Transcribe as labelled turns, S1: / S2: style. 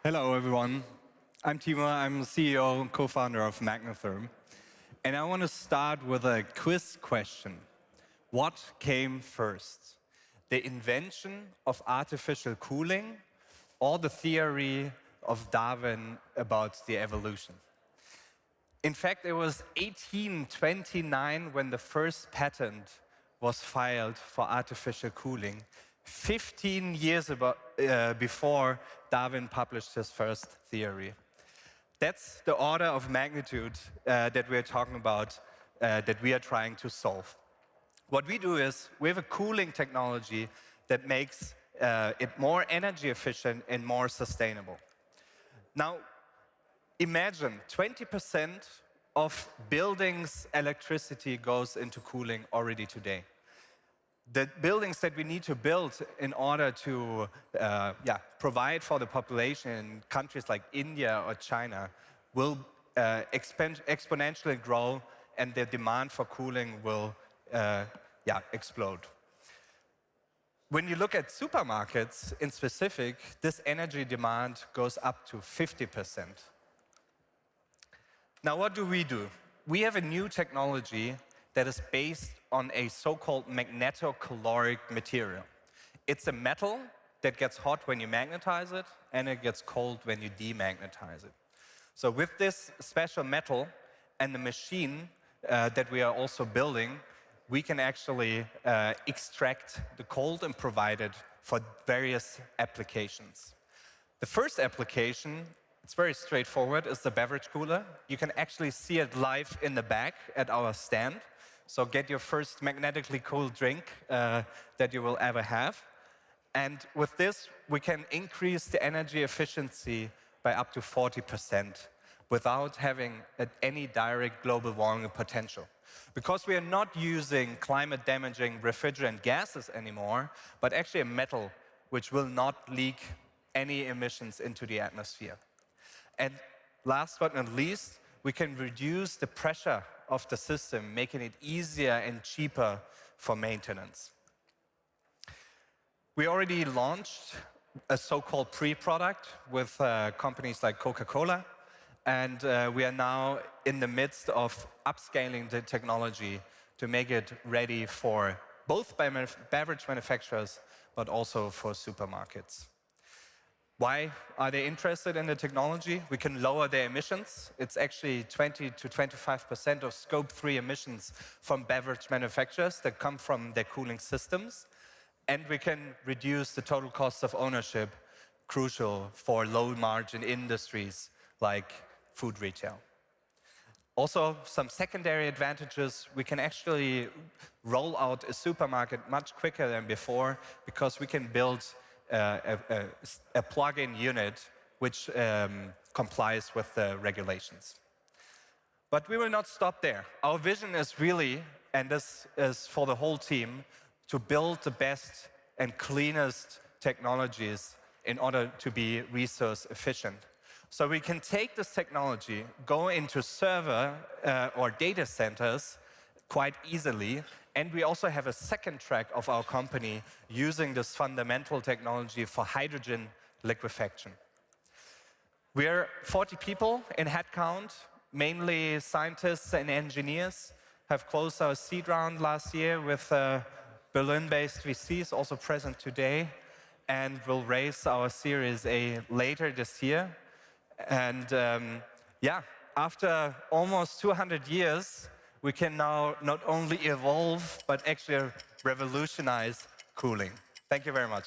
S1: Hello, everyone. I'm Timo. I'm CEO and co-founder of Magnotherm. And I want to start with a quiz question. What came first? The invention of artificial cooling or the theory of Darwin about the evolution? In fact, it was 1829 when the first patent was filed for artificial cooling, 15 years before Darwin published his first theory. That's the order of magnitude that we're talking about, that we are trying to solve. What we do is we have a cooling technology that makes it more energy efficient and more sustainable. Now, imagine 20% of buildings' electricity goes into cooling already today. The buildings that we need to build in order to provide for the population in countries like India or China will exponentially grow, and the demand for cooling will explode. When you look at supermarkets in specific, this energy demand goes up to 50%. Now, what do? We have a new technology that is based on a so-called magnetocaloric material. It's a metal that gets hot when you magnetize it, and it gets cold when you demagnetize it. So with this special metal and the machine that we are also building, we can actually extract the cold and provide it for various applications. The first application, it's very straightforward, is the beverage cooler. You can actually see it live in the back at our stand. So get your first magnetically cooled drink that you will ever have. And with this, we can increase the energy efficiency by up to 40% without having any direct global warming potential. Because we are not using climate-damaging refrigerant gases anymore, but actually a metal which will not leak any emissions into the atmosphere. And last but not least, we can reduce the pressure of the system, making it easier and cheaper for maintenance. We already launched a so-called pre-product with companies like Coca-Cola, and we are now in the midst of upscaling the technology to make it ready for both beverage manufacturers, but also for supermarkets. Why are they interested in the technology? We can lower their emissions. It's actually 20 to 25% of Scope 3 emissions from beverage manufacturers that come from their cooling systems. And we can reduce the total cost of ownership, crucial for low-margin industries like food retail. Also, some secondary advantages, we can actually roll out a supermarket much quicker than before because we can build a plug-in unit which complies with the regulations. But we will not stop there. Our vision is really, and this is for the whole team, to build the best and cleanest technologies in order to be resource efficient. So we can take this technology, go into server or data centers quite easily, and we also have a second track of our company using this fundamental technology for hydrogen liquefaction. We're 40 people in headcount, mainly scientists and engineers, have closed our seed round last year with Berlin-based VCs also present today, and will raise our Series A later this year. And after almost 200 years, we can now not only evolve, but actually revolutionize cooling. Thank you very much.